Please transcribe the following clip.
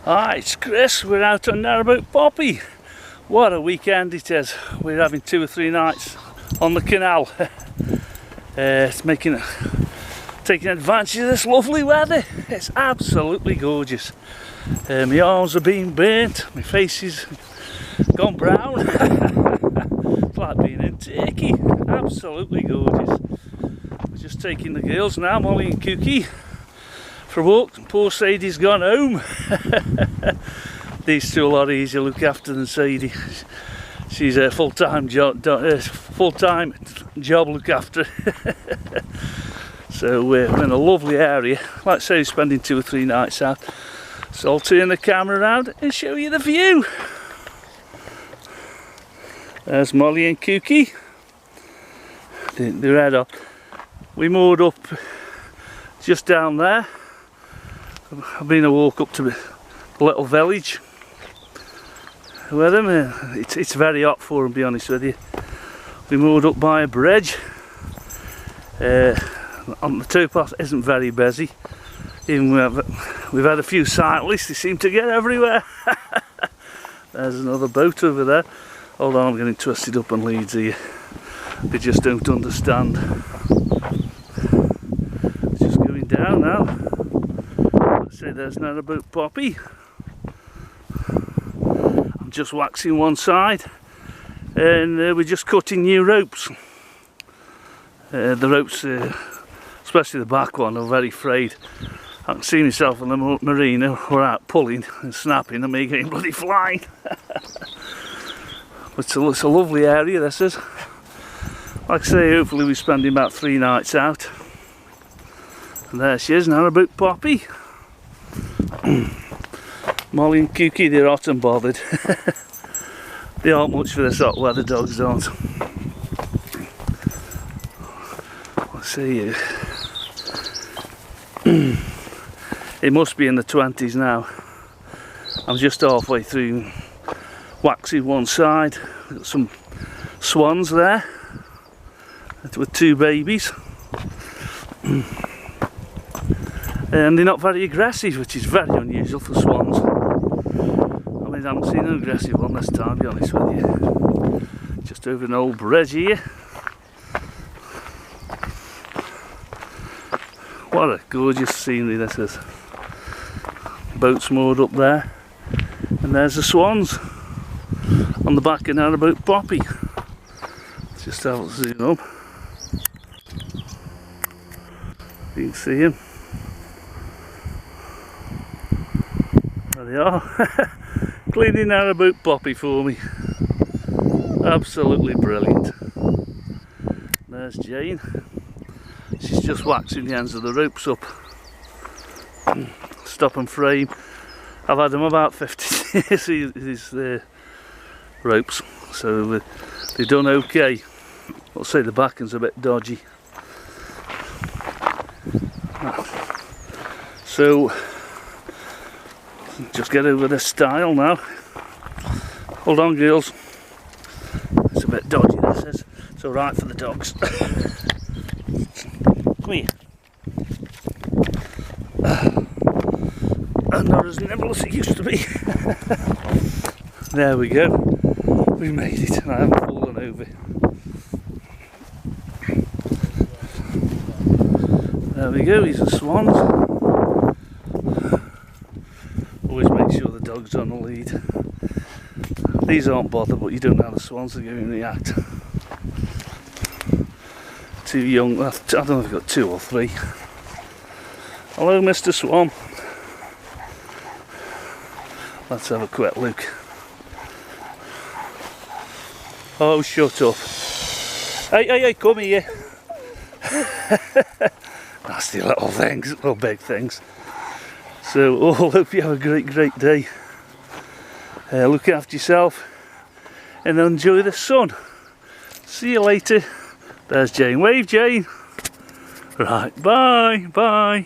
Hi, it's Chris. We're out on Narrowboat Poppy. What a weekend it is. We're having 2 or 3 nights on the canal. It's taking advantage of this lovely weather. It's absolutely gorgeous. My arms are being burnt, my face is gone brown. It's like being in Turkey. Absolutely gorgeous. We're just taking the girls now, Molly and Cookie, for a walk. Poor Sadie's gone home. These two are a lot easier to look after than Sadie. She's a full-time job look after. So we're in a lovely area. Like I say, we're spending 2 or 3 nights out. So I'll turn the camera around and show you the view. There's Molly and Cookie. They're head up. We moored up just down there. I've been a walk up to the little village with them. It's very hot for them, to be honest with you. We moored up by a bridge. On the towpath isn't very busy. Even we've had a few cyclists. They seem to get everywhere. There's another boat over there. Hold on, I'm getting twisted up on leads here. They just don't understand. It's just going down now. Let's say there's Narrowboat Poppy. I'm just waxing one side, and we're just cutting new ropes. The ropes, especially the back one, are very frayed. I can see myself on the marina. We're out pulling and snapping and me getting bloody flying. But it's a lovely area, this is. Like I say, hopefully we're spending about 3 nights out. And there she is, Narrowboat Poppy. Molly and Cookie, they're hot and bothered. They aren't much for this hot weather, dogs aren't. Let's see. It must be in the 20s now. I'm just halfway through waxing one side. We've got some swans there with 2 babies. And they're not very aggressive, which is very unusual for swans. I mean, I haven't seen an aggressive one this time, to be honest with you. Just over an old bridge here. What a gorgeous scenery this is. Boats moored up there. And there's the swans on the back of Narrowboat Poppy. Let's just have a zoom up. You can see them. There they are. Cleaning Narrowboat Poppy for me. Absolutely brilliant. There's Jane. She's just waxing the ends of the ropes up. Stop and frame. I've had them about 50 years, these ropes, so they've done okay. I'll say the back end's a bit dodgy. So, just get over this stile now. Hold on, girls. It's a bit dodgy, this is. It's alright for the dogs. Come here. I'm not as nimble as it used to be. There we go. We made it, and I haven't fallen over. There we go, these are swans. Always make sure the dog's on the lead. These aren't bothered, but you don't know how the swans are going to react. 2 young, I don't know if I've got 2 or 3. Hello, Mr. Swan. Let's have a quick look. Oh, shut up. Hey, come here. Nasty little things, little big things. So, I hope you have a great day. Look after yourself and enjoy the sun. See you later. There's Jane. Wave, Jane. Right, bye.